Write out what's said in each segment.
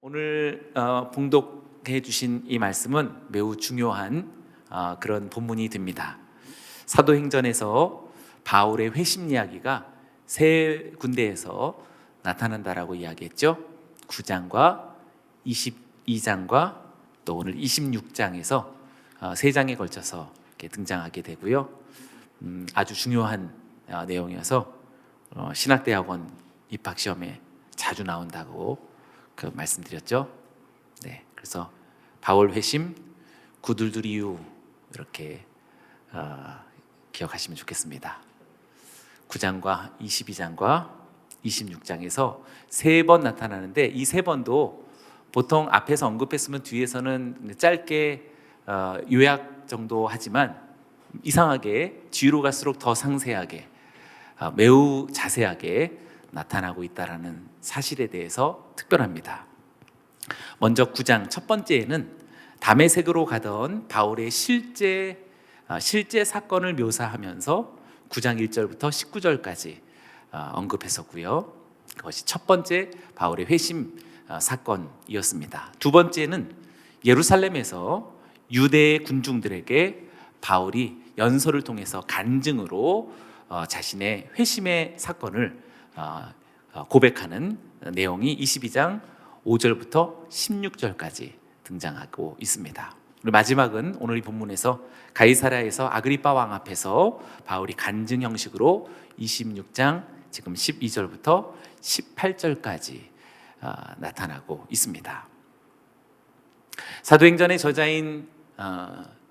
오늘 봉독해 주신 이 말씀은 매우 중요한 그런 본문이 됩니다. 사도행전에서 바울의 회심 이야기가 세 군데에서 나타난다라고 이야기했죠. 9장과 22장과 또 오늘 26장에서 세 장에 걸쳐서 이렇게 등장하게 되고요. 아주 중요한 내용이어서 신학대학원 입학시험에 자주 나온다고 말씀드렸죠. 네, 그래서 바울 회심, 구들들 이유 이렇게 기억하시면 좋겠습니다. 9장과 22장과 26장에서 세 번 나타나는데 이 세 번도 보통 앞에서 언급했으면 뒤에서는 짧게 요약 정도 하지만 이상하게 뒤로 갈수록 더 상세하게 매우 자세하게 나타나고 있다는 사실에 대해서 특별합니다. 먼저 9장 첫 번째에는 다메섹으로 가던 바울의 실제 사건을 묘사하면서 9장 1절부터 19절까지 언급했었고요. 그것이 첫 번째 바울의 회심 사건이었습니다. 두 번째는 예루살렘에서 유대 군중들에게 바울이 연설을 통해서 간증으로 자신의 회심의 사건을 고백하는 내용이 22장 5절부터 16절까지 등장하고 있습니다. 그리고 마지막은 오늘 이 본문에서 가이사랴에서 아그리빠 왕 앞에서 바울이 간증 형식으로 26장 지금 12절부터 18절까지 나타나고 있습니다. 사도행전의 저자인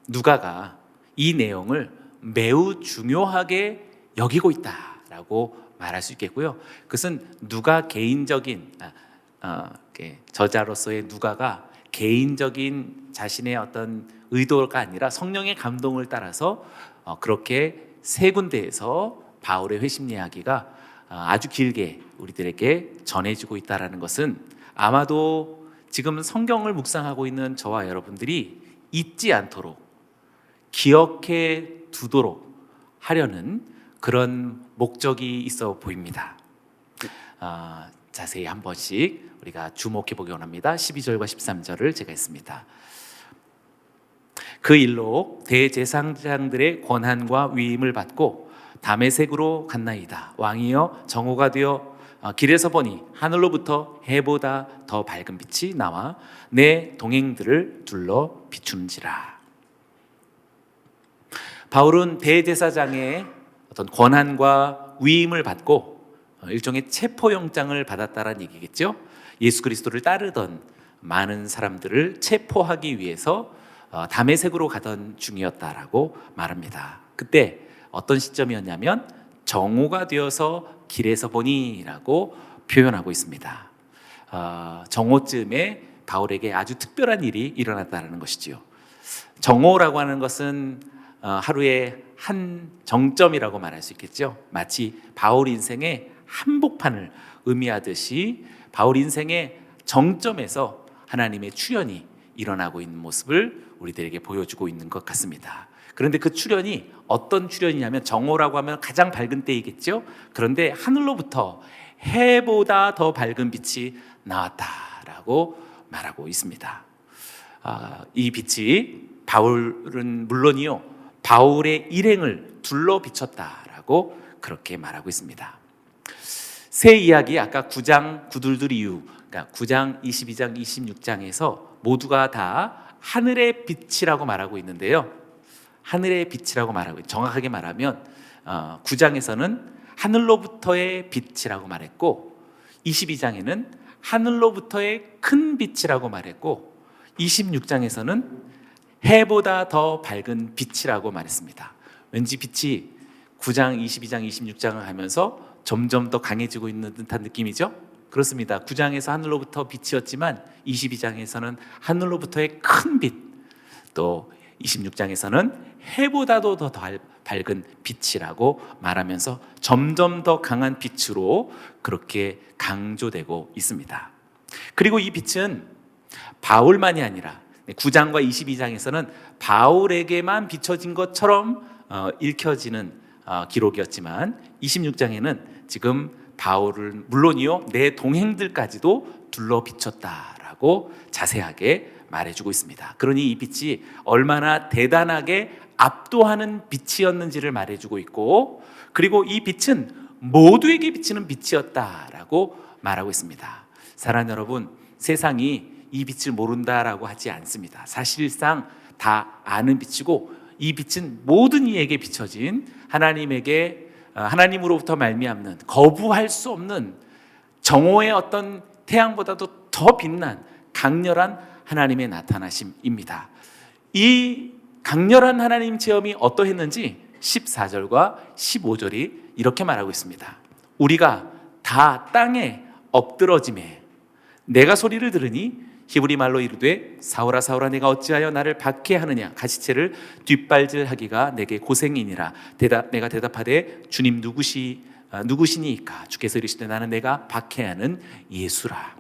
누가가 이 내용을 매우 중요하게 여기고 있다라고 말할 수 있겠고요. 그것은 누가 개인적인 저자로서의 누가가 개인적인 자신의 어떤 의도가 아니라 성령의 감동을 따라서 그렇게 세 군데에서 바울의 회심 이야기가 아주 길게 우리들에게 전해지고 있다는 것은 아마도 지금 성경을 묵상하고 있는 저와 여러분들이 잊지 않도록 기억해 두도록 하려는 그런 목적이 있어 보입니다. 자세히 한 번씩 우리가 주목해 보기 원합니다. 12절과 13절을 제가 했습니다. 그 일로 대제사장들의 권한과 위임을 받고 다메섹으로 갔나이다. 왕이여 정오가 되어 길에서 보니 하늘로부터 해보다 더 밝은 빛이 나와 내 동행들을 둘러 비추는지라. 바울은 대제사장의 어떤 권한과 위임을 받고 일종의 체포영장을 받았다는 얘기겠죠. 예수 그리스도를 따르던 많은 사람들을 체포하기 위해서 다메섹으로 가던 중이었다라고 말합니다. 그때 어떤 시점이었냐면 정오가 되어서 길에서 보니라고 표현하고 있습니다. 정오쯤에 바울에게 아주 특별한 일이 일어났다는 것이지요. 정오라고 하는 것은 하루의 한 정점이라고 말할 수 있겠죠. 마치 바울 인생의 한복판을 의미하듯이 바울 인생의 정점에서 하나님의 출현이 일어나고 있는 모습을 우리들에게 보여주고 있는 것 같습니다. 그런데 그 출현이 어떤 출현이냐면 정오라고 하면 가장 밝은 때이겠죠. 그런데 하늘로부터 해보다 더 밝은 빛이 나왔다라고 말하고 있습니다. 이 빛이 바울은 물론이요, 바울의 일행을 둘러 비쳤다라고 그렇게 말하고 있습니다. 새 이야기 아까 9장 구들들 이유, 그러니까 9장, 22장, 26장에서 모두가 다 하늘의 빛이라고 말하고 있는데요. 하늘의 빛이라고 말하고, 정확하게 말하면 9장에서는 하늘로부터의 빛이라고 말했고 22장에는 하늘로부터의 큰 빛이라고 말했고 26장에서는 해보다 더 밝은 빛이라고 말했습니다. 왠지 빛이 9장, 22장, 26장을 하면서 점점 더 강해지고 있는 듯한 느낌이죠. 그렇습니다. 9장에서 하늘로부터 빛이었지만 22장에서는 하늘로부터의 큰 빛, 또 26장에서는 해보다도 더 밝은 빛이라고 말하면서 점점 더 강한 빛으로 그렇게 강조되고 있습니다. 그리고 이 빛은 바울만이 아니라 9장과 22장에서는 바울에게만 비춰진 것처럼 읽혀지는 기록이었지만 26장에는 지금 바울은 물론이요 내 동행들까지도 둘러 비췄다라고 자세하게 말해주고 있습니다. 그러니 이 빛이 얼마나 대단하게 압도하는 빛이었는지를 말해주고 있고, 그리고 이 빛은 모두에게 비치는 빛이었다라고 말하고 있습니다. 사랑하는 여러분, 세상이 이 빛을 모른다라고 하지 않습니다. 사실상 다 아는 빛이고, 이 빛은 모든 이에게 비춰진 하나님으로부터 말미암는 거부할 수 없는 정오의 어떤 태양보다도 더 빛난 강렬한 하나님의 나타나심입니다. 이 강렬한 하나님 체험이 어떠했는지 14절과 15절이 이렇게 말하고 있습니다. 우리가 다 땅에 엎드러짐에 내가 소리를 들으니 히브리 말로 이르되 사울아 사울아 내가 어찌하여 나를 박해하느냐 가시체를 뒷발질하기가 내게 고생이니라. 내가 대답하되 주님 누구시니까? 주께서 이르시되 나는 내가 박해하는 예수라.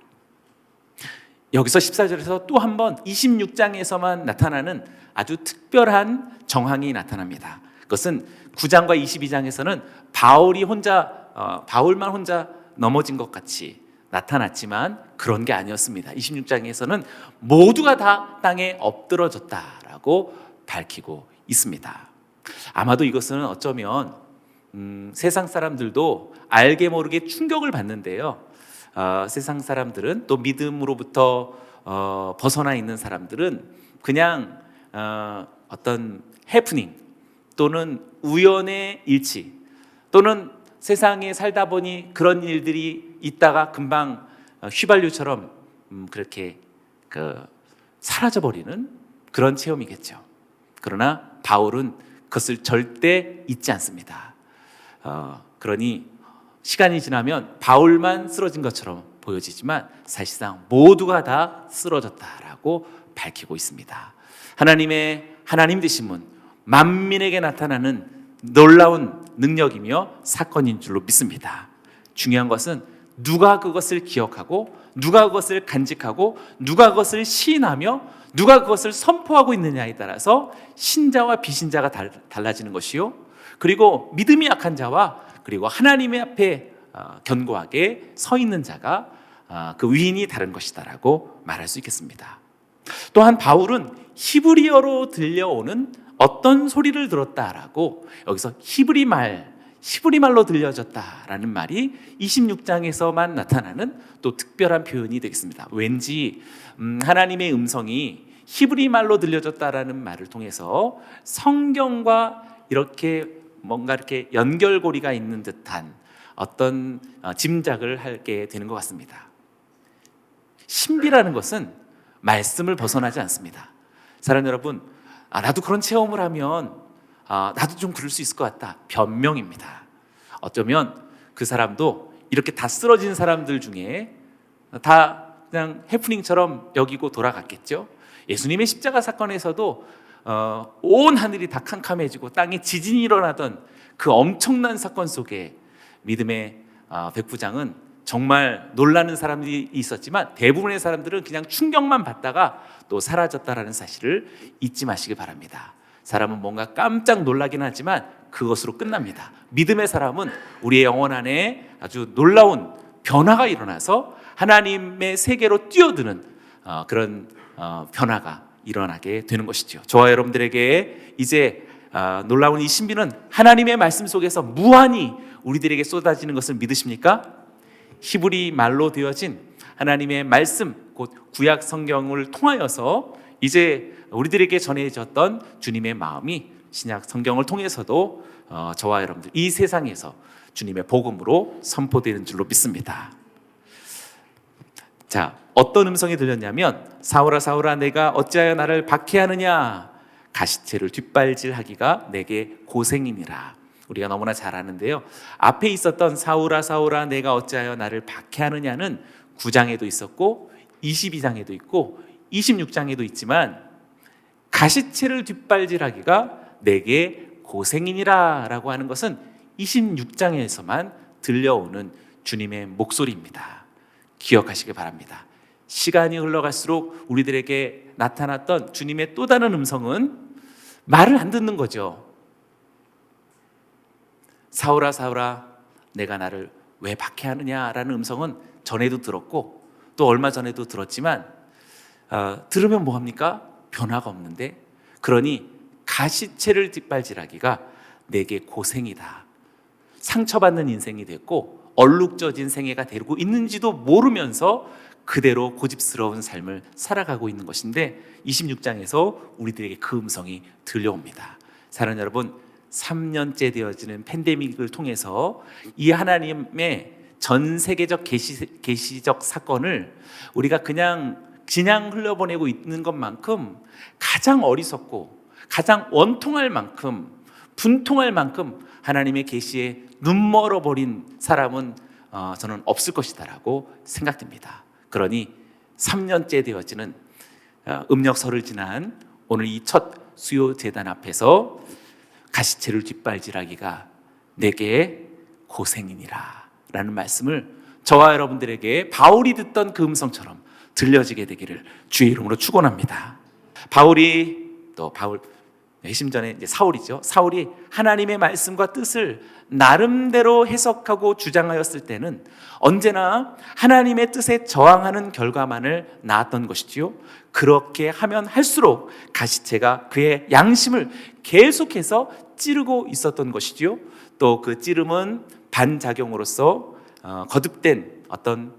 여기서 14절에서 또 한 번 26장에서만 나타나는 아주 특별한 정황이 나타납니다. 그것은 9장과 22장에서는 바울만 혼자 넘어진 것 같이 나타났지만 그런 게 아니었습니다. 26장에서는 모두가 다 땅에 엎드러졌다라고 밝히고 있습니다. 아마도 이것은 어쩌면 세상 사람들도 알게 모르게 충격을 받는데요. 세상 사람들은, 또 믿음으로부터 벗어나 있는 사람들은 그냥 어떤 해프닝 또는 우연의 일치, 또는 세상에 살다 보니 그런 일들이 있다가 금방 휘발유처럼 그렇게 사라져버리는 그런 체험이겠죠. 그러나 바울은 그것을 절대 잊지 않습니다. 그러니 시간이 지나면 바울만 쓰러진 것처럼 보여지지만 사실상 모두가 다 쓰러졌다라고 밝히고 있습니다. 하나님 되신 분, 만민에게 나타나는 놀라운 능력이며 사건인 줄로 믿습니다. 중요한 것은 누가 그것을 기억하고, 누가 그것을 간직하고, 누가 그것을 시인하며, 누가 그것을 선포하고 있느냐에 따라서 신자와 비신자가 달라지는 것이요, 그리고 믿음이 약한 자와 그리고 하나님의 앞에 견고하게 서 있는 자가 그 위인이 다른 것이다라고 말할 수 있겠습니다. 또한 바울은 히브리어로 들려오는 어떤 소리를 들었다라고, 여기서 히브리 말로 들려졌다라는 말이 26장에서만 나타나는 또 특별한 표현이 되겠습니다. 왠지 하나님의 음성이 히브리 말로 들려졌다라는 말을 통해서 성경과 이렇게 뭔가 이렇게 연결고리가 있는 듯한 어떤 짐작을 하게 되는 것 같습니다. 신비라는 것은 말씀을 벗어나지 않습니다. 사랑하는 여러분, 나도 그런 체험을 하면 나도 좀 그럴 수 있을 것 같다. 변명입니다. 어쩌면 그 사람도 이렇게 다 쓰러진 사람들 중에 다 그냥 해프닝처럼 여기고 돌아갔겠죠. 예수님의 십자가 사건에서도 온 하늘이 다 캄캄해지고 땅에 지진이 일어나던 그 엄청난 사건 속에 믿음의 백부장은 정말 놀라는 사람들이 있었지만 대부분의 사람들은 그냥 충격만 받다가 또 사라졌다라는 사실을 잊지 마시기 바랍니다. 사람은 뭔가 깜짝 놀라긴 하지만 그것으로 끝납니다. 믿음의 사람은 우리의 영혼 안에 아주 놀라운 변화가 일어나서 하나님의 세계로 뛰어드는 그런 변화가 일어나게 되는 것이죠. 저와 여러분들에게 이제 놀라운 이 신비는 하나님의 말씀 속에서 무한히 우리들에게 쏟아지는 것을 믿으십니까? 히브리 말로 되어진 하나님의 말씀, 곧 구약 성경을 통하여서 이제 우리들에게 전해졌던 주님의 마음이 신약 성경을 통해서도 저와 여러분들 이 세상에서 주님의 복음으로 선포되는 줄로 믿습니다. 자, 어떤 음성이 들렸냐면 사울아 사울아 내가 어찌하여 나를 박해하느냐 가시체를 뒷발질하기가 내게 고생이니라. 우리가 너무나 잘 아는데요, 앞에 있었던 사울아 사울아 내가 어찌하여 나를 박해하느냐는 9장에도 있었고 22장에도 있고 26장에도 있지만 가시체를 뒷발질하기가 내게 고생이니라 라고 하는 것은 26장에서만 들려오는 주님의 목소리입니다. 기억하시기 바랍니다. 시간이 흘러갈수록 우리들에게 나타났던 주님의 또 다른 음성은 말을 안 듣는 거죠. 사울아 사울아 내가 나를 왜 박해하느냐라는 음성은 전에도 들었고 또 얼마 전에도 들었지만 들으면 뭐합니까? 변화가 없는데, 그러니 가시체를 뒷발질하기가 내게 고생이다. 상처받는 인생이 됐고 얼룩져진 생애가 되고 있는지도 모르면서 그대로 고집스러운 삶을 살아가고 있는 것인데, 26장에서 우리들에게 그 음성이 들려옵니다. 사랑하는 여러분, 3년째 되어지는 팬데믹을 통해서 이 하나님의 전 세계적 계시적 사건을 우리가 그냥 흘려보내고 있는 것만큼 가장 어리석고 가장 원통할 만큼, 분통할 만큼 하나님의 계시에 눈멀어버린 사람은 저는 없을 것이다라고 생각됩니다. 그러니 3년째 되어지는 음력설을 지난 오늘 이 첫 수요제단 앞에서 가시체를 뒷발질하기가 내게 고생이니라 라는 말씀을 저와 여러분들에게 바울이 듣던 그 음성처럼 들려지게 되기를 주의 이름으로 축원합니다. 핵심전에 이제 사울이죠. 사울이 하나님의 말씀과 뜻을 나름대로 해석하고 주장하였을 때는 언제나 하나님의 뜻에 저항하는 결과만을 낳았던 것이지요. 그렇게 하면 할수록 가시체가 그의 양심을 계속해서 찌르고 있었던 것이지요. 또 그 찌름은 반작용으로서 거듭된 어떤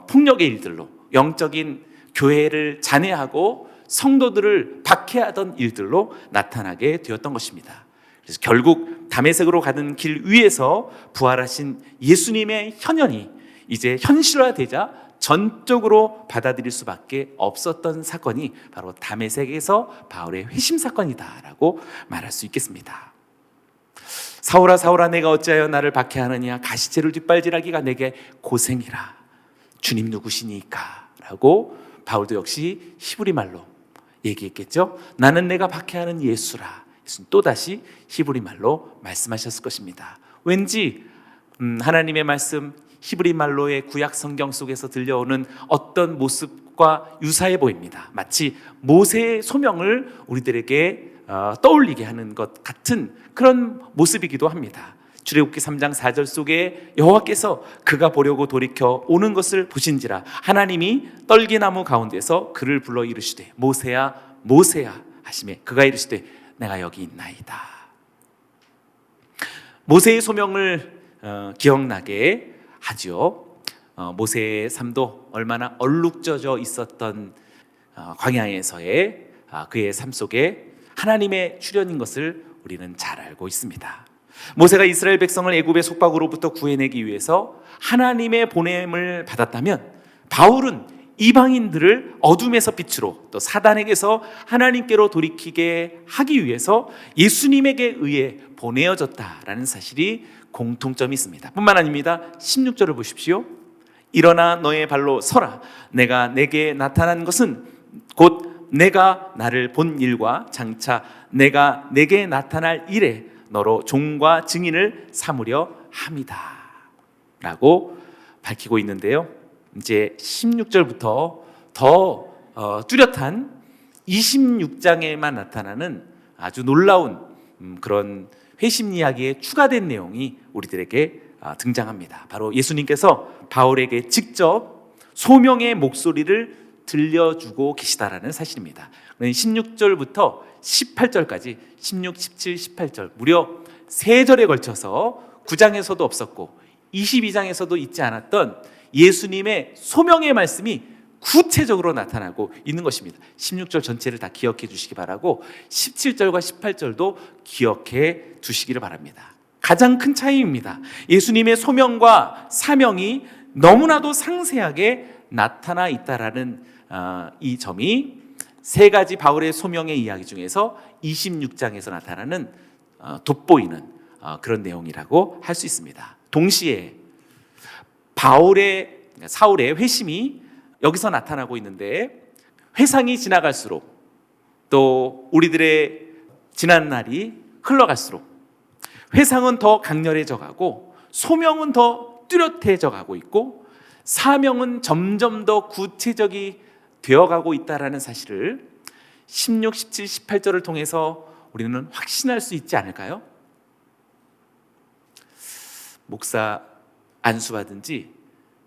폭력의 일들로, 영적인 교회를 잔해하고 성도들을 박해하던 일들로 나타나게 되었던 것입니다. 그래서 결국 다메섹으로 가는 길 위에서 부활하신 예수님의 현현이 이제 현실화되자 전적으로 받아들일 수밖에 없었던 사건이 바로 다메섹에서 바울의 회심 사건이다라고 말할 수 있겠습니다. 사울아 사울아 내가 어찌하여 나를 박해하느냐, 가시체를 뒷발질하기가 내게 고생이라. 주님 누구시니까? 라고 바울도 역시 히브리 말로 얘기했겠죠. 나는 내가 박해하는 예수라. 예수는 또다시 히브리 말로 말씀하셨을 것입니다. 왠지 하나님의 말씀 히브리 말로의 구약 성경 속에서 들려오는 어떤 모습과 유사해 보입니다. 마치 모세의 소명을 우리들에게 떠올리게 하는 것 같은 그런 모습이기도 합니다. 출애굽기 3장 4절 속에 여호와께서 그가 보려고 돌이켜 오는 것을 보신지라 하나님이 떨기나무 가운데서 그를 불러 이르시되 모세야 모세야 하시매 그가 이르시되 내가 여기 있나이다. 모세의 소명을 기억나게 하죠. 모세의 삶도 얼마나 얼룩져져 있었던 광야에서의 그의 삶 속에 하나님의 출현인 것을 우리는 잘 알고 있습니다. 모세가 이스라엘 백성을 애굽의 속박으로부터 구해내기 위해서 하나님의 보냄을 받았다면, 바울은 이방인들을 어둠에서 빛으로, 또 사단에게서 하나님께로 돌이키게 하기 위해서 예수님에게 의해 보내어졌다라는 사실이 공통점이 있습니다. 뿐만 아닙니다. 16절을 보십시오. 일어나 너의 발로 서라. 내가 내게 나타난 것은 곧 내가 나를 본 일과 장차 내가 내게 나타날 일에 너로 종과 증인을 삼으려 함이다 라고 밝히고 있는데요. 이제 16절부터 더 뚜렷한 26장에만 나타나는 아주 놀라운 그런 회심 이야기에 추가된 내용이 우리들에게 등장합니다. 바로 예수님께서 바울에게 직접 소명의 목소리를 들려주고 계시다라는 사실입니다. 16절부터 18절까지 16, 17, 18절 무려 3절에 걸쳐서 9장에서도 없었고 22장에서도 있지 않았던 예수님의 소명의 말씀이 구체적으로 나타나고 있는 것입니다. 16절 전체를 다 기억해 주시기 바라고 17절과 18절도 기억해 두시기를 바랍니다. 가장 큰 차이입니다. 예수님의 소명과 사명이 너무나도 상세하게 나타나 있다라는 이 점이 3가지 바울의 소명의 이야기 중에서 26장에서 나타나는 돋보이는 그런 내용이라고 할 수 있습니다. 동시에 사울의 회심이 여기서 나타나고 있는데, 회상이 지나갈수록 또 우리들의 지난 날이 흘러갈수록 회상은 더 강렬해져 가고 소명은 더 뚜렷해져 가고 있고 사명은 점점 더 구체적이 되어가고 있다는 사실을 16, 17, 18절을 통해서 우리는 확신할 수 있지 않을까요? 목사 안수받은 지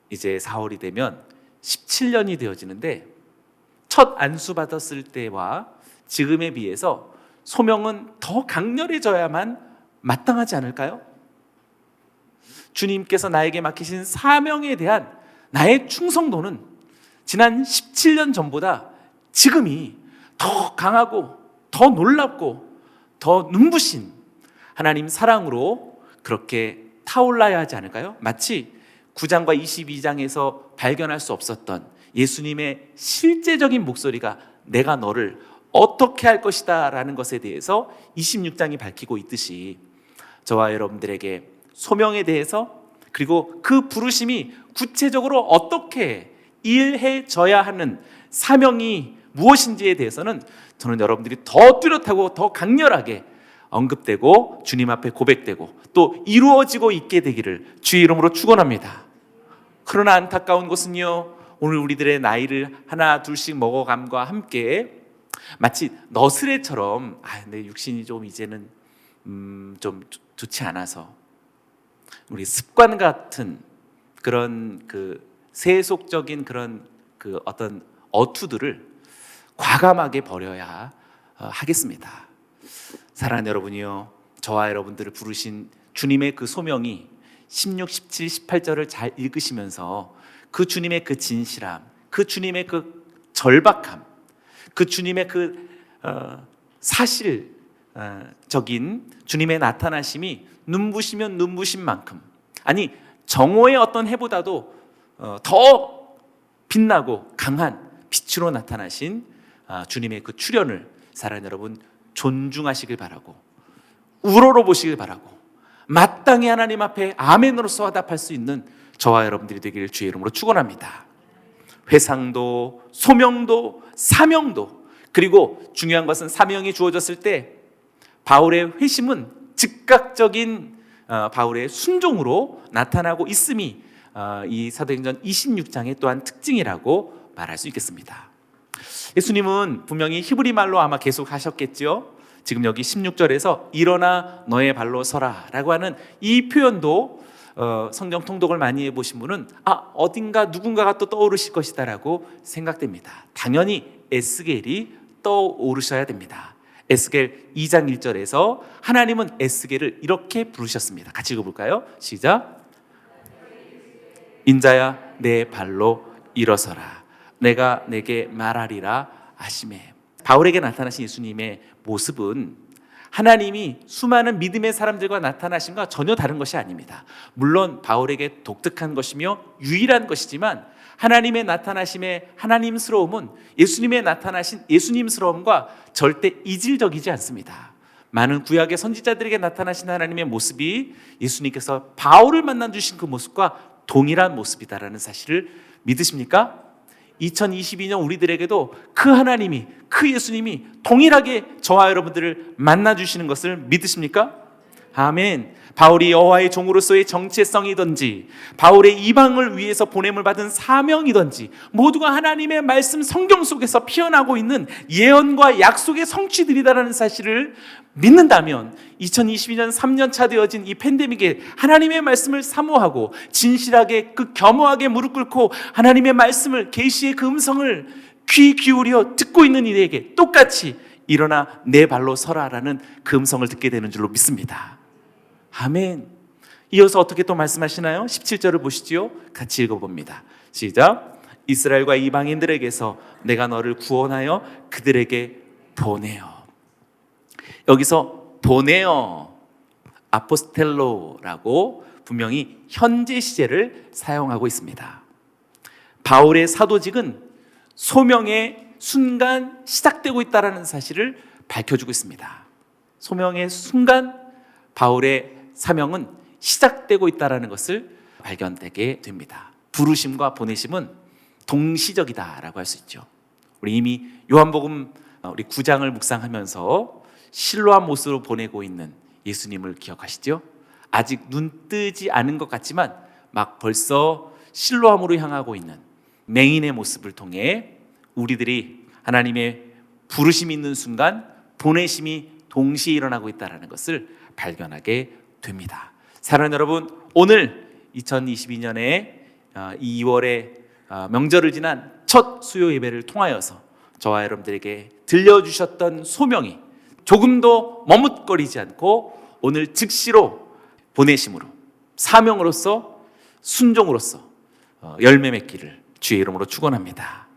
이제 4월이 되면 17년이 되어지는데 첫 안수 받았을 때와 지금에 비해서 소명은 더 강렬해져야만 마땅하지 않을까요? 주님께서 나에게 맡기신 사명에 대한 나의 충성도는 지난 17년 전보다 지금이 더 강하고 더 놀랍고 더 눈부신 하나님 사랑으로 그렇게 타올라야 하지 않을까요? 마치 9장과 22장에서 발견할 수 없었던 예수님의 실제적인 목소리가 내가 너를 어떻게 할 것이다 라는 것에 대해서 26장이 밝히고 있듯이 저와 여러분들에게 소명에 대해서 그리고 그 부르심이 구체적으로 어떻게 일해져야 하는 사명이 무엇인지에 대해서는 저는 여러분들이 더 뚜렷하고 더 강렬하게 언급되고 주님 앞에 고백되고 또 이루어지고 있게 되기를 주의 이름으로 축원합니다. 그러나 안타까운 것은요, 오늘 우리들의 나이를 하나 둘씩 먹어감과 함께 마치 너스레처럼 내 육신이 좀 이제는 좀 좋지 않아서 우리 습관 같은 그런 그 세속적인 그런 그 어떤 어투들을 과감하게 버려야 하겠습니다. 사랑하는 여러분이요, 저와 여러분들을 부르신 주님의 그 소명이 16, 17, 18절을 잘 읽으시면서 그 주님의 그 진실함, 그 주님의 그 절박함, 그 주님의 그 사실적인 주님의 나타나심이 눈부시면 눈부신 만큼, 아니 정오의 어떤 해보다도 더 빛나고 강한 빛으로 나타나신 주님의 그 출현을 사랑하는 여러분 존중하시길 바라고 우러러 보시길 바라고 마땅히 하나님 앞에 아멘으로서 화답할 수 있는 저와 여러분들이 되기를 주의 이름으로 축원합니다. 회상도 소명도 사명도, 그리고 중요한 것은 사명이 주어졌을 때 바울의 회심은 즉각적인 바울의 순종으로 나타나고 있음이 이 사도행전 26장의 또한 특징이라고 말할 수 있겠습니다. 예수님은 분명히 히브리 말로 아마 계속 하셨겠죠. 지금 여기 16절에서 일어나 너의 발로 서라 라고 하는 이 표현도 성경 통독을 많이 해보신 분은 어딘가 누군가가 또 떠오르실 것이다 라고 생각됩니다. 당연히 에스겔이 떠오르셔야 됩니다. 에스겔 2장 1절에서 하나님은 에스겔을 이렇게 부르셨습니다. 같이 읽어볼까요? 시작. 인자야 내 발로 일어서라, 내가 내게 말하리라 하시매. 바울에게 나타나신 예수님의 모습은 하나님이 수많은 믿음의 사람들과 나타나심과 전혀 다른 것이 아닙니다. 물론 바울에게 독특한 것이며 유일한 것이지만 하나님의 나타나심의 하나님스러움은 예수님의 나타나신 예수님스러움과 절대 이질적이지 않습니다. 많은 구약의 선지자들에게 나타나신 하나님의 모습이 예수님께서 바울을 만나 주신 그 모습과 동일한 모습이다라는 사실을 믿으십니까? 2022년 우리들에게도 그 하나님이, 그 예수님이 동일하게 저와 여러분들을 만나 주시는 것을 믿으십니까? 아멘. 바울이 여호와의 종으로서의 정체성이든지 바울의 이방을 위해서 보냄을 받은 사명이든지 모두가 하나님의 말씀 성경 속에서 피어나고 있는 예언과 약속의 성취들이다라는 사실을 믿는다면 2022년 3년차 되어진 이 팬데믹에 하나님의 말씀을 사모하고 진실하게 그 겸허하게 무릎 꿇고 하나님의 말씀을, 계시의 그 음성을 귀 기울여 듣고 있는 이들에게 똑같이 일어나 내 발로 서라라는 그 음성을 듣게 되는 줄로 믿습니다. 아멘. 이어서 어떻게 또 말씀하시나요? 17절을 보시지요. 같이 읽어봅니다. 시작. 이스라엘과 이방인들에게서 내가 너를 구원하여 그들에게 보내어. 여기서 보내어, 아포스텔로라고 분명히 현재 시제를 사용하고 있습니다. 바울의 사도직은 소명의 순간 시작되고 있다는 사실을 밝혀주고 있습니다. 소명의 순간 바울의 사명은 시작되고 있다는 것을 발견되게 됩니다. 부르심과 보내심은 동시적이다라고 할 수 있죠. 우리 이미 요한복음 우리 9장을 묵상하면서 실로암 못으로 보내고 있는 예수님을 기억하시죠? 아직 눈 뜨지 않은 것 같지만 막 벌써 실로암으로 향하고 있는 맹인의 모습을 통해 우리들이 하나님의 부르심이 있는 순간 보내심이 동시에 일어나고 있다는 것을 발견하게 됩니다. 사랑하는 여러분, 오늘 2022년에 2월의 명절을 지난 첫 수요 예배를 통하여서 저와 여러분들에게 들려주셨던 소명이 조금도 머뭇거리지 않고 오늘 즉시로 보내심으로 사명으로서 순종으로서 열매 맺기를 주의 이름으로 축원합니다.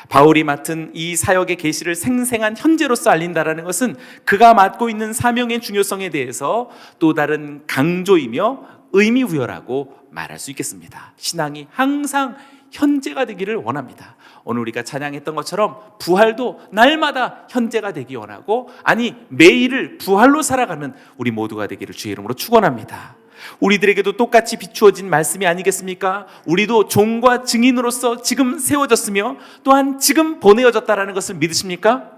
바울이 맡은 이 사역의 계시를 생생한 현재로서 알린다라는 것은 그가 맡고 있는 사명의 중요성에 대해서 또 다른 강조이며 의미부여라고 말할 수 있겠습니다. 신앙이 항상 현재가 되기를 원합니다. 오늘 우리가 찬양했던 것처럼 부활도 날마다 현재가 되기 원하고, 아니 매일을 부활로 살아가는 우리 모두가 되기를 주의 이름으로 축원합니다. 우리들에게도 똑같이 비추어진 말씀이 아니겠습니까? 우리도 종과 증인으로서 지금 세워졌으며 또한 지금 보내어졌다라는 것을 믿으십니까?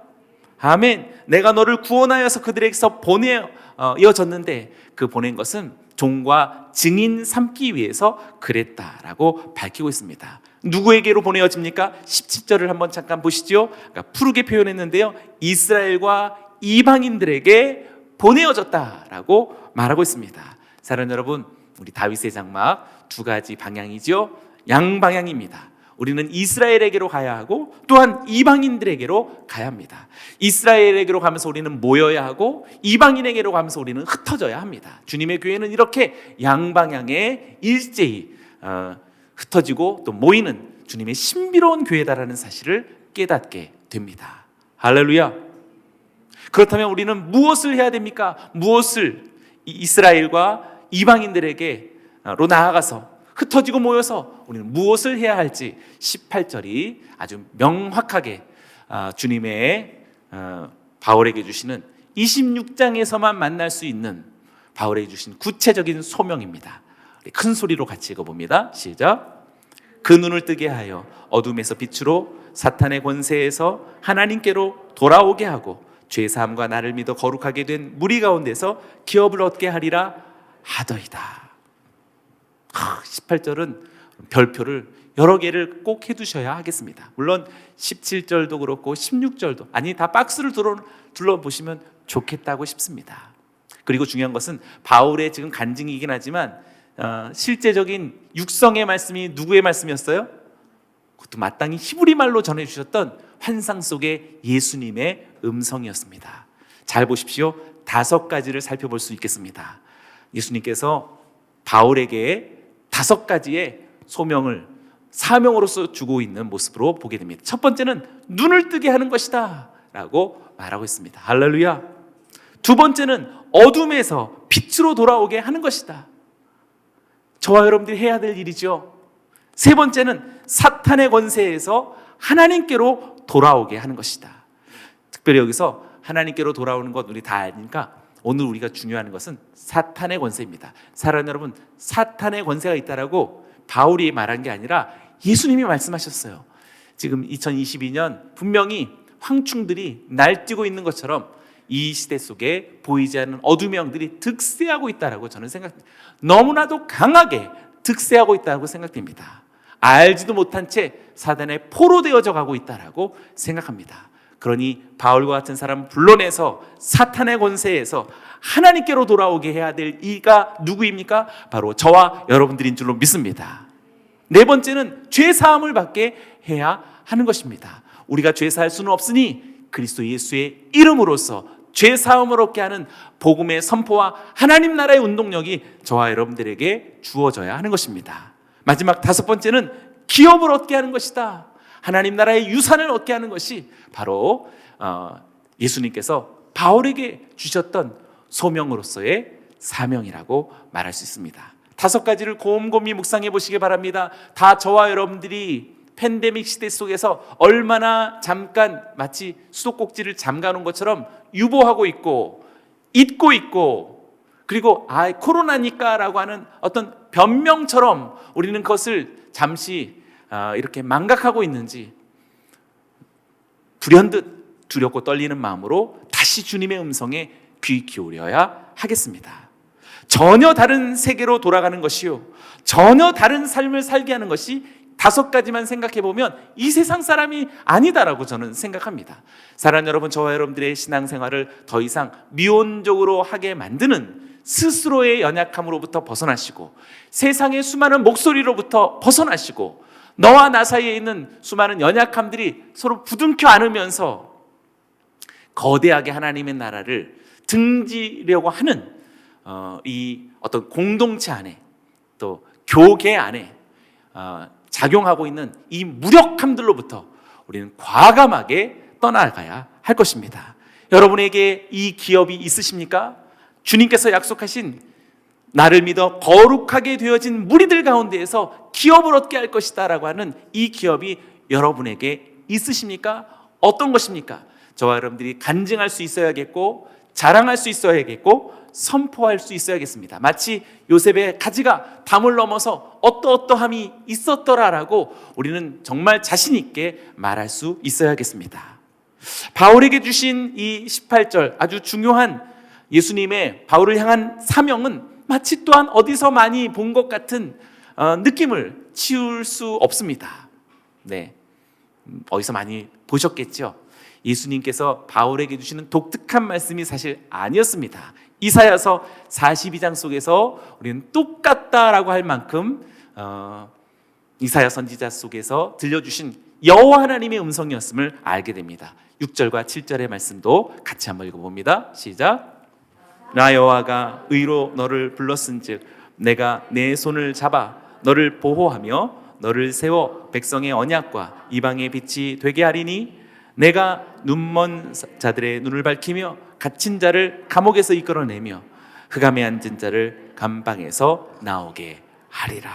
아멘. 내가 너를 구원하여서 그들에게서 보내어졌는데 그 보낸 것은 종과 증인 삼기 위해서 그랬다라고 밝히고 있습니다. 누구에게로 보내어집니까? 17절을 한번 잠깐 보시죠. 그러니까 푸르게 표현했는데요, 이스라엘과 이방인들에게 보내어졌다라고 말하고 있습니다. 사랑하는 여러분, 우리 다윗의 장막 두 가지 방향이죠. 양방향입니다. 우리는 이스라엘에게로 가야 하고 또한 이방인들에게로 가야 합니다. 이스라엘에게로 가면서 우리는 모여야 하고 이방인에게로 가면서 우리는 흩어져야 합니다. 주님의 교회는 이렇게 양방향에 일제히 흩어지고 또 모이는 주님의 신비로운 교회다라는 사실을 깨닫게 됩니다. 할렐루야. 그렇다면 우리는 무엇을 해야 됩니까? 무엇을 이스라엘과 이방인들에게로 나아가서 흩어지고 모여서 우리는 무엇을 해야 할지 18절이 아주 명확하게 주님의 바울에게 주시는 26장에서만 만날 수 있는 바울에게 주신 구체적인 소명입니다. 큰 소리로 같이 읽어봅니다. 시작. 그 눈을 뜨게 하여 어둠에서 빛으로 사탄의 권세에서 하나님께로 돌아오게 하고 죄사함과 나를 믿어 거룩하게 된 무리 가운데서 기업을 얻게 하리라 하더이다. 18절은 별표를 여러 개를 꼭 해두셔야 하겠습니다. 물론 17절도 그렇고 16절도, 아니 다 박스를 둘러보시면 좋겠다고 싶습니다. 그리고 중요한 것은 바울의 지금 간증이긴 하지만 실제적인 육성의 말씀이 누구의 말씀이었어요? 그것도 마땅히 히브리 말로 전해주셨던 환상 속의 예수님의 음성이었습니다. 잘 보십시오. 5가지를 살펴볼 수 있겠습니다. 예수님께서 바울에게 5가지의 소명을 사명으로서 주고 있는 모습으로 보게 됩니다. 첫 번째는 눈을 뜨게 하는 것이다 라고 말하고 있습니다. 할렐루야. 두 번째는 어둠에서 빛으로 돌아오게 하는 것이다. 저와 여러분들이 해야 될 일이죠. 세 번째는 사탄의 권세에서 하나님께로 돌아오게 하는 것이다. 특별히 여기서 하나님께로 돌아오는 것 우리 다 아니까 오늘 우리가 중요한 것은 사탄의 권세입니다. 사랑하는 여러분, 사탄의 권세가 있다라고 바울이 말한 게 아니라 예수님이 말씀하셨어요. 지금 2022년 분명히 황충들이 날뛰고 있는 것처럼 이 시대 속에 보이지 않는 어둠의 영들이 득세하고 있다라고 저는 생각합니다. 너무나도 강하게 득세하고 있다고 생각됩니다. 알지도 못한 채 사단에 포로되어져 가고 있다라고 생각합니다. 그러니 바울과 같은 사람 불러내서 사탄의 권세에서 하나님께로 돌아오게 해야 될 이가 누구입니까? 바로 저와 여러분들인 줄로 믿습니다. 네 번째는 죄 사함을 받게 해야 하는 것입니다. 우리가 죄 사할 수는 없으니 그리스도 예수의 이름으로써 죄 사함을 얻게 하는 복음의 선포와 하나님 나라의 운동력이 저와 여러분들에게 주어져야 하는 것입니다. 마지막 5번째는 기업을 얻게 하는 것이다. 하나님 나라의 유산을 얻게 하는 것이 바로 예수님께서 바울에게 주셨던 소명으로서의 사명이라고 말할 수 있습니다. 5가지를 곰곰이 묵상해 보시기 바랍니다. 다 저와 여러분들이 팬데믹 시대 속에서 얼마나 잠깐 마치 수도꼭지를 잠가놓은 것처럼 유보하고 있고 잊고 있고, 그리고 코로나니까 라고 하는 어떤 변명처럼 우리는 그것을 잠시 이렇게 망각하고 있는지 불현듯 두렵고 떨리는 마음으로 다시 주님의 음성에 귀 기울여야 하겠습니다. 전혀 다른 세계로 돌아가는 것이요, 전혀 다른 삶을 살게 하는 것이 5가지만 생각해 보면 이 세상 사람이 아니다라고 저는 생각합니다. 사랑하는 여러분, 저와 여러분들의 신앙생활을 더 이상 미온적으로 하게 만드는 스스로의 연약함으로부터 벗어나시고 세상의 수많은 목소리로부터 벗어나시고 너와 나 사이에 있는 수많은 연약함들이 서로 부둥켜 안으면서 거대하게 하나님의 나라를 등지려고 하는 이 어떤 공동체 안에, 또 교계 안에 작용하고 있는 이 무력함들로부터 우리는 과감하게 떠나가야 할 것입니다. 여러분에게 이 기업이 있으십니까? 주님께서 약속하신 나를 믿어 거룩하게 되어진 무리들 가운데에서 기업을 얻게 할 것이다 라고 하는 이 기업이 여러분에게 있으십니까? 어떤 것입니까? 저와 여러분들이 간증할 수 있어야겠고, 자랑할 수 있어야겠고, 선포할 수 있어야겠습니다. 마치 요셉의 가지가 담을 넘어서 어떠어떠함이 있었더라라고 우리는 정말 자신 있게 말할 수 있어야겠습니다. 바울에게 주신 이 18절 아주 중요한 예수님의 바울을 향한 사명은 마치 또한 어디서 많이 본 것 같은 느낌을 치울 수 없습니다. 네, 어디서 많이 보셨겠죠? 예수님께서 바울에게 주시는 독특한 말씀이 사실 아니었습니다. 이사야서 42장 속에서 우리는 똑같다라고 할 만큼 이사야 선지자 속에서 들려주신 여호와 하나님의 음성이었음을 알게 됩니다. 6절과 7절의 말씀도 같이 한번 읽어봅니다. 시작. 나 여호와가 의로 너를 불렀은즉 내가 내 손을 잡아 너를 보호하며 너를 세워 백성의 언약과 이방의 빛이 되게 하리니 내가 눈먼 자들의 눈을 밝히며 갇힌 자를 감옥에서 이끌어내며 흑암에 앉은 자를 감방에서 나오게 하리라.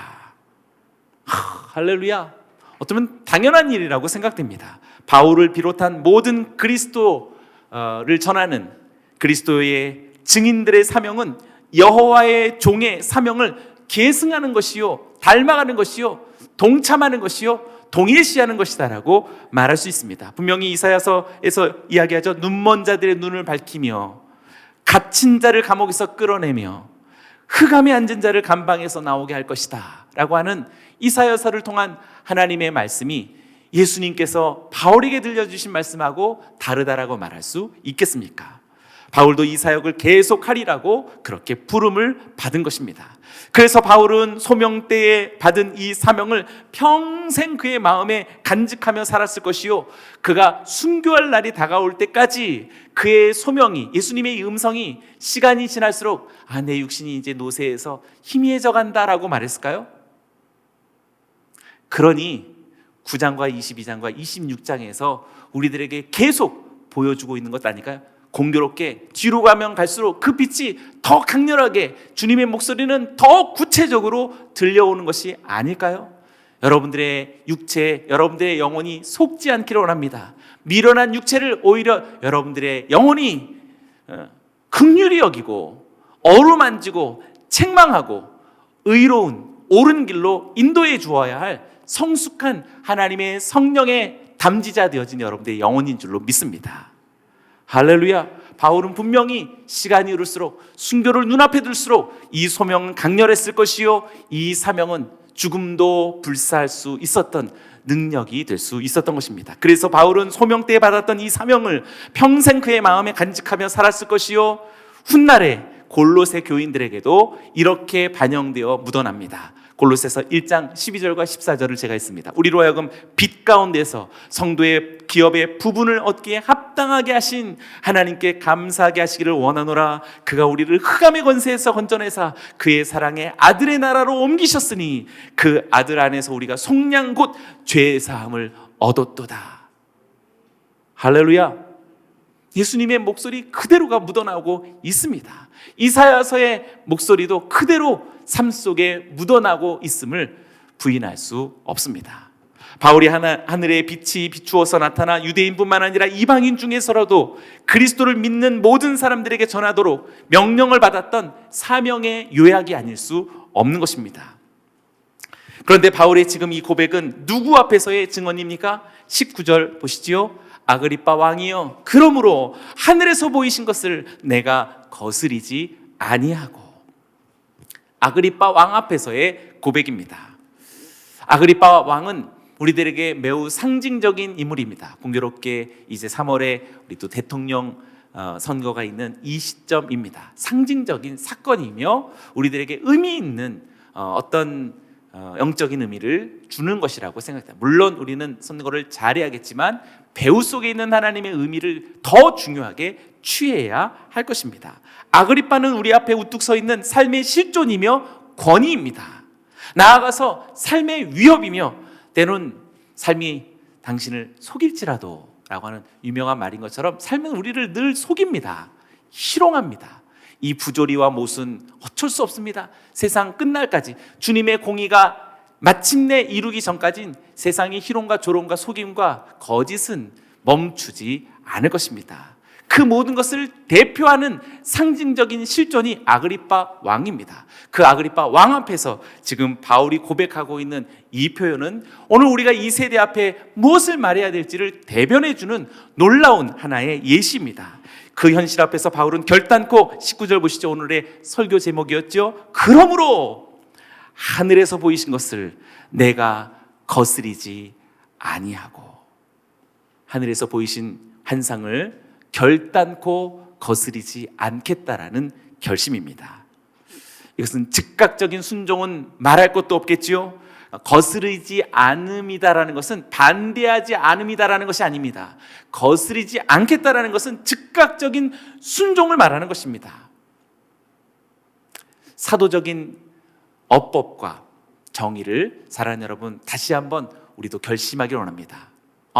할렐루야. 어쩌면 당연한 일이라고 생각됩니다. 바울을 비롯한 모든 그리스도를 전하는 그리스도의 증인들의 사명은 여호와의 종의 사명을 계승하는 것이요, 닮아가는 것이요, 동참하는 것이요, 동일시하는 것이다라고 말할 수 있습니다. 분명히 이사야서에서 이야기하죠. 눈먼 자들의 눈을 밝히며 갇힌 자를 감옥에서 끌어내며 흑암에 앉은 자를 감방에서 나오게 할 것이다 라고 하는 이사야서를 통한 하나님의 말씀이 예수님께서 바울에게 들려주신 말씀하고 다르다라고 말할 수 있겠습니까? 바울도 이 사역을 계속하리라고 그렇게 부름을 받은 것입니다. 그래서 바울은 소명 때에 받은 이 사명을 평생 그의 마음에 간직하며 살았을 것이요, 그가 순교할 날이 다가올 때까지 그의 소명이, 예수님의 이 음성이 시간이 지날수록 내 육신이 이제 노쇠해서 희미해져 간다라고 말했을까요? 그러니 9장과 22장과 26장에서 우리들에게 계속 보여주고 있는 것 아닐까요? 공교롭게 뒤로 가면 갈수록 그 빛이 더 강렬하게, 주님의 목소리는 더 구체적으로 들려오는 것이 아닐까요? 여러분들의 육체, 여러분들의 영혼이 속지 않기를 원합니다. 미련한 육체를 오히려 여러분들의 영혼이 긍휼히 여기고 어루만지고 책망하고 의로운 옳은 길로 인도해 주어야 할 성숙한 하나님의 성령의 담지자 되어진 여러분들의 영혼인 줄로 믿습니다. 할렐루야. 바울은 분명히 시간이 흐를수록, 순교를 눈앞에 둘수록 이 소명은 강렬했을 것이요, 이 사명은 죽음도 불사할 수 있었던 능력이 될 수 있었던 것입니다. 그래서 바울은 소명 때에 받았던 이 사명을 평생 그의 마음에 간직하며 살았을 것이요, 훗날에 골로새 교인들에게도 이렇게 반영되어 묻어납니다. 골로새서 1장 12절과 14절을 제가 읽습니다. 우리로 하여금 빛 가운데서 성도의 기업의 부분을 얻기에 합당하게 하신 하나님께 감사하게 하시기를 원하노라. 그가 우리를 흑암의 권세에서 건져내사 그의 사랑의 아들의 나라로 옮기셨으니 그 아들 안에서 우리가 속량 곧 죄의 사함을 얻었도다. 할렐루야. 예수님의 목소리 그대로가 묻어나오고 있습니다. 이사야서의 목소리도 그대로 삶 속에 묻어나고 있음을 부인할 수 없습니다. 바울이 하늘의 빛이 비추어서 나타나 유대인뿐만 아니라 이방인 중에서라도 그리스도를 믿는 모든 사람들에게 전하도록 명령을 받았던 사명의 요약이 아닐 수 없는 것입니다. 그런데 바울의 지금 이 고백은 누구 앞에서의 증언입니까? 19절 보시지요. 아그리빠 왕이여, 그러므로 하늘에서 보이신 것을 내가 거스리지 아니하고. 아그리빠 왕 앞에서의 고백입니다. 아그리빠 왕은 우리들에게 매우 상징적인 인물입니다. 공교롭게 이제 3월에 우리 또 대통령 선거가 있는 이 시점입니다. 상징적인 사건이며 우리들에게 의미 있는 어떤 영적인 의미를 주는 것이라고 생각합니다. 물론 우리는 선거를 잘해야겠지만 배후 속에 있는 하나님의 의미를 더 중요하게 취해야 할 것입니다. 아그리빠는 우리 앞에 우뚝 서 있는 삶의 실존이며 권위입니다. 나아가서 삶의 위협이며 때론 삶이 당신을 속일지라도 라고 하는 유명한 말인 것처럼 삶은 우리를 늘 속입니다. 희롱합니다. 이 부조리와 못은 어쩔 수 없습니다. 세상 끝날까지 주님의 공의가 마침내 이루기 전까지는 세상의 희롱과 조롱과 속임과 거짓은 멈추지 않을 것입니다. 그 모든 것을 대표하는 상징적인 실존이 아그리빠 왕입니다. 그 아그리빠 왕 앞에서 지금 바울이 고백하고 있는 이 표현은 오늘 우리가 이 세대 앞에 무엇을 말해야 될지를 대변해주는 놀라운 하나의 예시입니다. 그 현실 앞에서 바울은 결단코 19절 보시죠. 오늘의 설교 제목이었죠. 그러므로 하늘에서 보이신 것을 내가 거스리지 아니하고, 하늘에서 보이신 환상을 결단코 거스리지 않겠다라는 결심입니다. 이것은 즉각적인 순종은 말할 것도 없겠지요. 거스르지 않음이다라는 것은 반대하지 않음이다라는 것이 아닙니다. 거스르지 않겠다라는 것은 즉각적인 순종을 말하는 것입니다. 사도적인 어법과 정의를 사랑하는 여러분, 다시 한번 우리도 결심하기를 원합니다.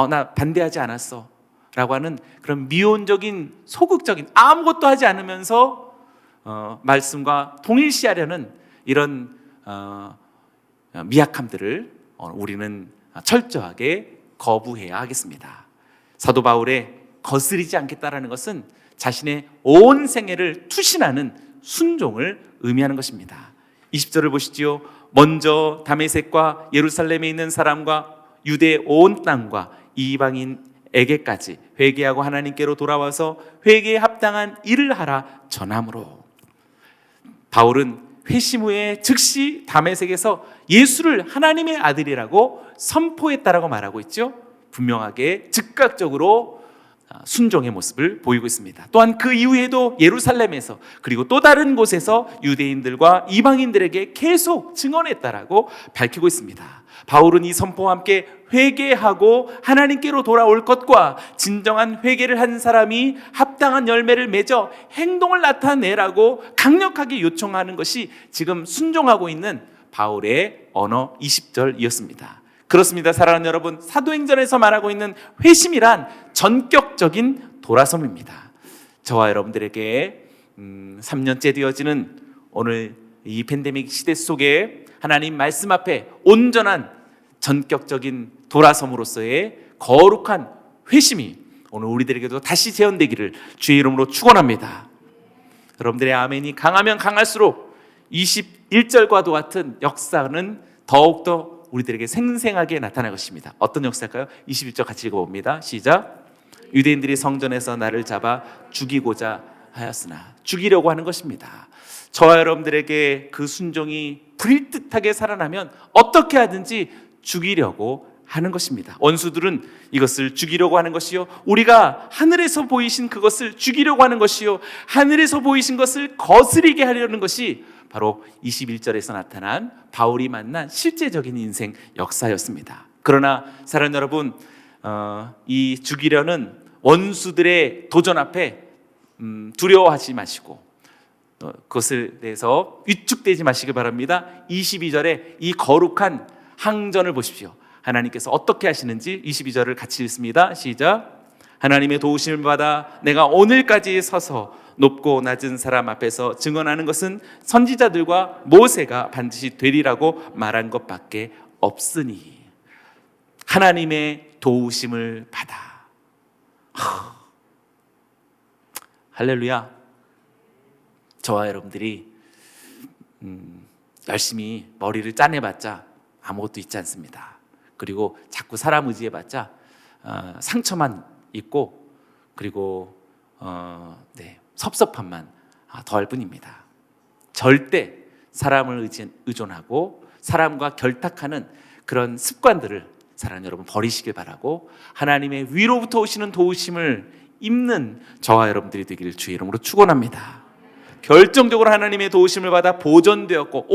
나 반대하지 않았어 라고 하는 그런 미온적인 소극적인 아무것도 하지 않으면서 말씀과 동일시하려는 이런 미약함들을 우리는 철저하게 거부해야 하겠습니다. 사도 바울의 거스리지 않겠다라는 것은 자신의 온 생애를 투신하는 순종을 의미하는 것입니다. 20절을 보시지요. 먼저 다메섹과 예루살렘에 있는 사람과 유대 온 땅과 이방인에게까지 회개하고 하나님께로 돌아와서 회개에 합당한 일을 하라 전함으로. 바울은 회심 후에 즉시 다메섹에서 예수를 하나님의 아들이라고 선포했다라고 말하고 있죠. 분명하게 즉각적으로 순종의 모습을 보이고 있습니다. 또한 그 이후에도 예루살렘에서 그리고 또 다른 곳에서 유대인들과 이방인들에게 계속 증언했다라고 밝히고 있습니다. 바울은 이 선포와 함께 회개하고 하나님께로 돌아올 것과 진정한 회개를 한 사람이 합당한 열매를 맺어 행동을 나타내라고 강력하게 요청하는 것이 지금 순종하고 있는 바울의 언어 20절이었습니다. 그렇습니다. 사랑하는 여러분, 사도행전에서 말하고 있는 회심이란 전격적인 돌아섬입니다. 저와 여러분들에게 3년째 되어지는 오늘 이 팬데믹 시대 속에 하나님 말씀 앞에 온전한 전격적인 돌아섬으로서의 거룩한 회심이 오늘 우리들에게도 다시 재현되기를 주의 이름으로 축원합니다. 여러분들의 아멘이 강하면 강할수록 21절과도 같은 역사는 더욱더 우리들에게 생생하게 나타날 것입니다. 어떤 역사일까요? 21절 같이 읽어봅니다. 시작. 유대인들이 성전에서 나를 잡아 죽이고자 하였으나, 죽이려고 하는 것입니다. 저와 여러분들에게 그 순종이 불일듯하게 살아나면 어떻게 하든지 죽이려고 하는 것입니다. 원수들은 이것을 죽이려고 하는 것이요, 우리가 하늘에서 보이신 그것을 죽이려고 하는 것이요, 하늘에서 보이신 것을 거스리게 하려는 것이 바로 21절에서 나타난 바울이 만난 실제적인 인생 역사였습니다. 그러나 사랑하는 여러분, 이 죽이려는 원수들의 도전 앞에 두려워하지 마시고 그것에 대해서 위축되지 마시기 바랍니다. 22절에 이 거룩한 항전을 보십시오. 하나님께서 어떻게 하시는지 22절을 같이 읽습니다. 시작. 하나님의 도우심을 받아 내가 오늘까지 서서 높고 낮은 사람 앞에서 증언하는 것은 선지자들과 모세가 반드시 되리라고 말한 것밖에 없으니. 하나님의 도우심을 받아. 할렐루야. 저와 여러분들이 열심히 머리를 짜내봤자 아무것도 있지 않습니다. 그리고 자꾸 사람 의지해봤자 상처만 있고, 그리고 섭섭함만 더할 뿐입니다. 절대 사람을 의존하고 사람과 결탁하는 그런 습관들을 사랑하는 여러분 버리시길 바라고, 하나님의 위로부터 오시는 도우심을 입는 저와 여러분들이 되기를 주의 이름으로 축원합니다. 결정적으로 하나님의 도우심을 받아 보존되었고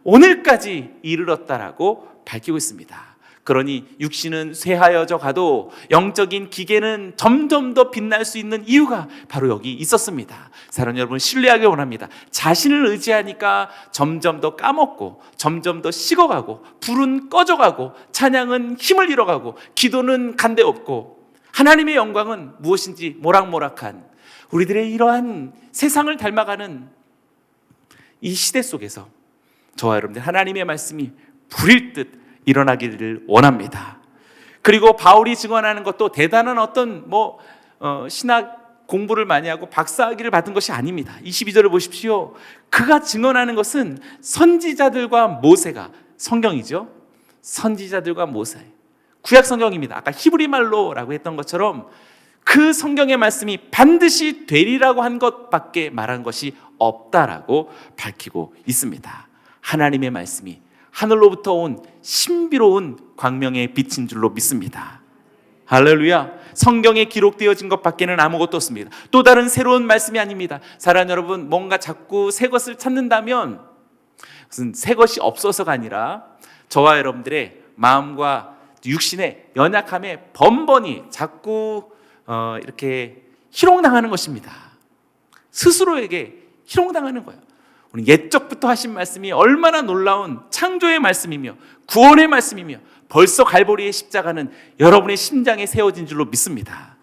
오늘까지 이르렀다라고 밝히고 있습니다. 그러니 육신은 쇠하여져 가도 영적인 기계는 점점 더 빛날 수 있는 이유가 바로 여기 있었습니다. 사랑하는 여러분, 신뢰하기 원합니다. 자신을 의지하니까 점점 더 까먹고 점점 더 식어가고 불은 꺼져가고 찬양은 힘을 잃어가고 기도는 간대 없고 하나님의 영광은 무엇인지 모락모락한 우리들의 이러한 세상을 닮아가는 이 시대 속에서 저와 여러분들 하나님의 말씀이 불일 듯 일어나기를 원합니다. 그리고 바울이 증언하는 것도 대단한 어떤 신학 공부를 많이 하고 박사학위를 받은 것이 아닙니다. 22절을 보십시오. 그가 증언하는 것은 선지자들과 모세가, 성경이죠, 선지자들과 모세, 구약 성경입니다. 아까 히브리 말로라고 했던 것처럼 그 성경의 말씀이 반드시 되리라고 한 것밖에 말한 것이 없다라고 밝히고 있습니다. 하나님의 말씀이 하늘로부터 온 신비로운 광명의 빛인 줄로 믿습니다. 할렐루야. 성경에 기록되어진 것밖에는 아무것도 없습니다. 또 다른 새로운 말씀이 아닙니다. 사랑하는 여러분, 뭔가 자꾸 새 것을 찾는다면 무슨 새 것이 없어서가 아니라 저와 여러분들의 마음과 육신의 연약함에 번번이 자꾸 이렇게 희롱당하는 것입니다. 스스로에게 희롱당하는 거예요. 오늘 옛적부터 하신 말씀이 얼마나 놀라운 창조의 말씀이며 구원의 말씀이며 벌써 갈보리의 십자가는 여러분의 심장에 세워진 줄로 믿습니다.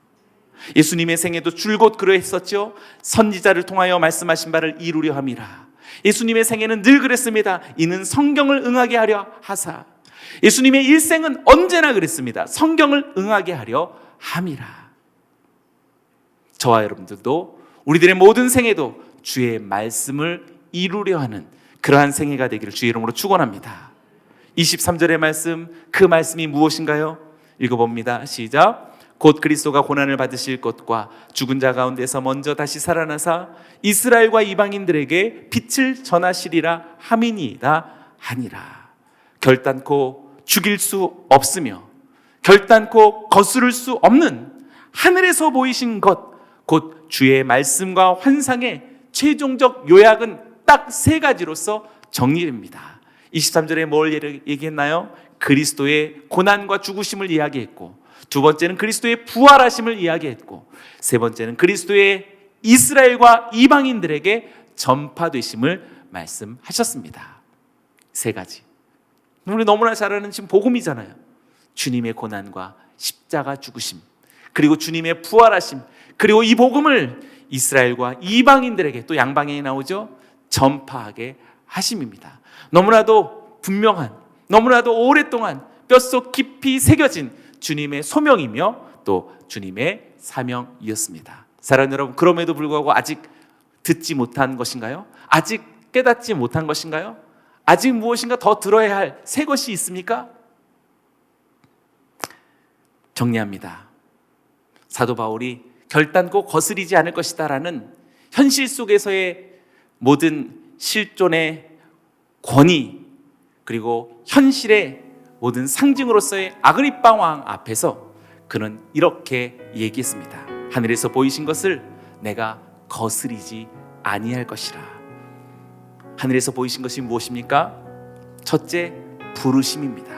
예수님의 생애도 줄곧 그러했었죠. 선지자를 통하여 말씀하신 바를 이루려 함이라. 예수님의 생애는 늘 그랬습니다. 이는 성경을 응하게 하려 하사. 예수님의 일생은 언제나 그랬습니다. 성경을 응하게 하려 함이라. 저와 여러분들도 우리들의 모든 생애도 주의 말씀을 이루려 하는 그러한 생애가 되기를 주의 이름으로 축원합니다. 23절의 말씀, 그 말씀이 무엇인가요? 읽어봅니다. 시작. 곧 그리스도가 고난을 받으실 것과 죽은 자 가운데서 먼저 다시 살아나사 이스라엘과 이방인들에게 빛을 전하시리라 함이니이다 하니라. 결단코 죽일 수 없으며 결단코 거스를 수 없는 하늘에서 보이신 것, 곧 주의 말씀과 환상의 최종적 요약은 딱 세 가지로서 정리됩니다. 23절에 뭘 얘기했나요? 그리스도의 고난과 죽으심을 이야기했고, 두 번째는 그리스도의 부활하심을 이야기했고, 세 번째는 그리스도의 이스라엘과 이방인들에게 전파되심을 말씀하셨습니다. 세 가지. 우리 너무나 잘 아는 지금 복음이잖아요. 주님의 고난과 십자가 죽으심, 그리고 주님의 부활하심, 그리고 이 복음을 이스라엘과 이방인들에게, 또 양방향이 나오죠, 전파하게 하심입니다. 너무나도 분명한, 너무나도 오랫동안 뼛속 깊이 새겨진 주님의 소명이며 또 주님의 사명이었습니다. 사랑하는 여러분, 그럼에도 불구하고 아직 듣지 못한 것인가요? 아직 깨닫지 못한 것인가요? 아직 무엇인가 더 들어야 할 새 것이 있습니까? 정리합니다. 사도 바울이 결단코 거스리지 않을 것이다라는 현실 속에서의 모든 실존의 권위, 그리고 현실의 모든 상징으로서의 아그리빠 왕 앞에서 그는 이렇게 얘기했습니다. 하늘에서 보이신 것을 내가 거스리지 아니할 것이라. 하늘에서 보이신 것이 무엇입니까? 첫째, 부르심입니다.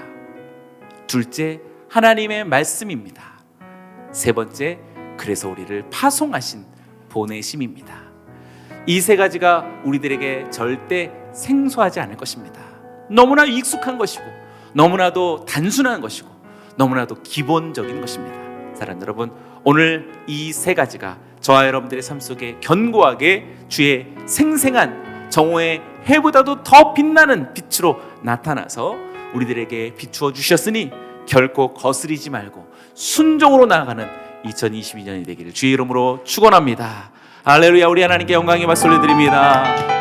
둘째, 하나님의 말씀입니다. 세 번째, 그래서 우리를 파송하신 보내심입니다. 이 세 가지가 우리들에게 절대 생소하지 않을 것입니다. 너무나 익숙한 것이고, 너무나도 단순한 것이고, 너무나도 기본적인 것입니다. 사랑하는 여러분, 오늘 이 세 가지가 저와 여러분들의 삶 속에 견고하게 주의 생생한 정오의 해보다도 더 빛나는 빛으로 나타나서 우리들에게 비추어 주셨으니 결코 거스리지 말고 순종으로 나아가는 2022년이 되기를 주의 이름으로 축원합니다. 할렐루야. 우리 하나님께 영광의 박수 올려드립니다.